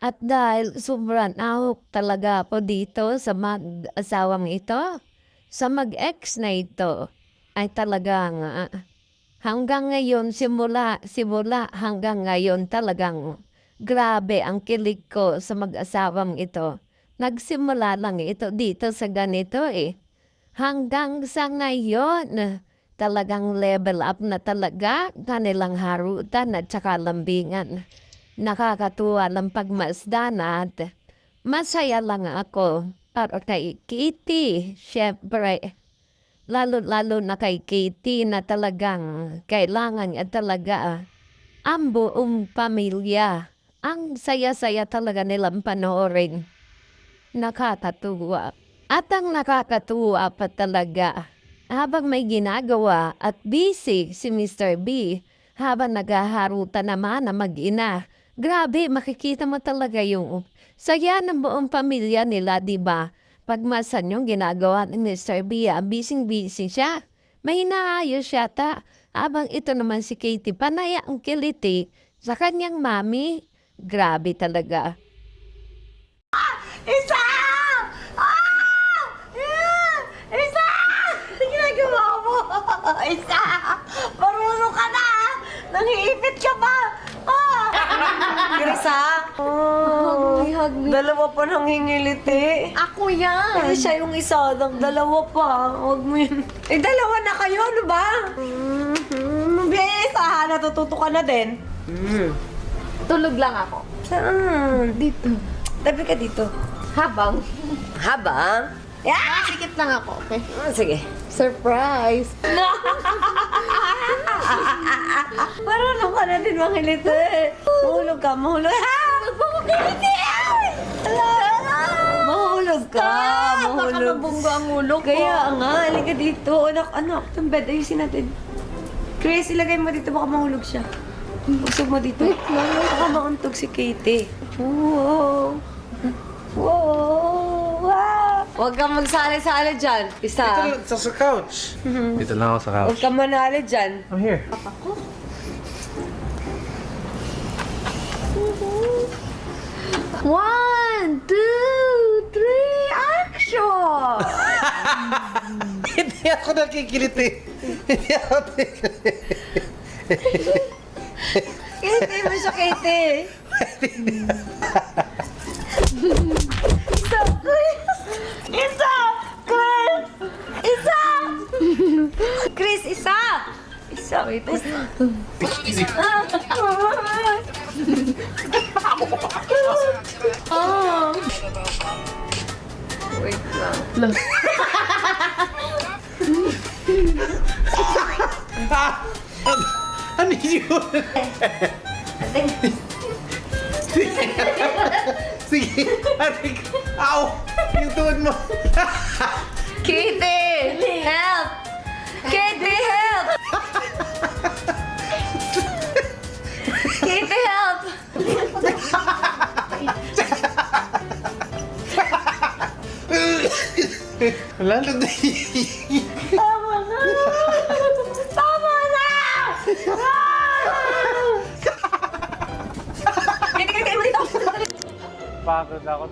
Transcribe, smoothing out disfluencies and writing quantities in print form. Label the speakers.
Speaker 1: At dahil sobrang ahok talaga ako dito sa mag-asawang ito, sa mag-ex na ito, ay talagang hanggang ngayon, simula hanggang ngayon talagang grabe ang kilig ko sa mag-asawang ito. Nagsimula lang ito dito sa ganito eh. Hanggang sa ngayon, talagang level up na talaga kanilang harutan at saka lambingan. Nakakatuwa ng pagmasdan at masaya lang ako para kay Kitty. Siyempre, lalo-lalo na kay Kitty na talagang kailangan niya talaga ang buong pamilya. Ang saya-saya talaga nilang panoorin. Nakakatuwa. At ang nakakatuwa pa talaga, habang may ginagawa at busy si Mr. B, habang naghaharutan naman na mag-ina, grabe, makikita mo talaga yung saya ng buong pamilya nila, di ba? Pagmasan yung ginagawa ni Mr. B, busy-busy siya. May inaayos siya ta. Habang ito naman si Katie, panay ang kiliti sa kanyang mami. Grabe talaga.
Speaker 2: Isa! Ah! Yeah! Isa! Ginagawa mo! Isa! Marunong ka na! Nangiipit ka pa! Ah! Grisa? Oh,
Speaker 3: Hug me.
Speaker 2: dalawa pa nang hingiliti.
Speaker 3: Ako yan!
Speaker 2: Eh, siya yung isa, dalawa pa. Huwag mo yun. Eh, dalawa na kayo, ano ba? Bilis, natututo ka na din.
Speaker 3: Tulog lang ako.
Speaker 2: Saan?
Speaker 3: Dito.
Speaker 2: Tabi ka dito.
Speaker 3: Habang.
Speaker 2: Habang? Yeah!
Speaker 3: Sikit lang ako, okay?
Speaker 2: Sige.
Speaker 3: Surprise!
Speaker 2: Marunong ka na din mangiliti. Mahulog ka, mahulog. Ha! Huwag mo magiliti! Mahulog ka,
Speaker 3: Baka
Speaker 2: mahulog.
Speaker 3: mabunggo ang ulo ko.
Speaker 2: Kaya nga, halika dito. Anak, itong bed, ayusin natin. Chris, ilagay mo dito, baka mahulog siya. Usog mo dito.
Speaker 3: Wait lang.
Speaker 2: Baka mauntog si Katie. Wow. Wow. Wow. Huwag kang magsali-sali dyan. Isa.
Speaker 4: Dito sa couch. Dito lang ako sa couch.
Speaker 2: Huwag kang manali dyan.
Speaker 4: I'm here.
Speaker 3: One, two, three, action!
Speaker 4: Hindi ako nakikiliti. Hindi ako nakikiliti.
Speaker 2: Katie mo siya, Katie. Isa, Chris! Isa! Chris! Isa! Chris, isa! Isa. Wait, isa. Oh. Wait lang.
Speaker 4: Ano yun? Sige. Atik. Ow! Yung tuhod mo.
Speaker 2: Katie! Help! Katie, help! Katie, help!
Speaker 4: Wala na.
Speaker 2: Tama na! Tama na! Katie, kayo dito!
Speaker 4: Pagod ako.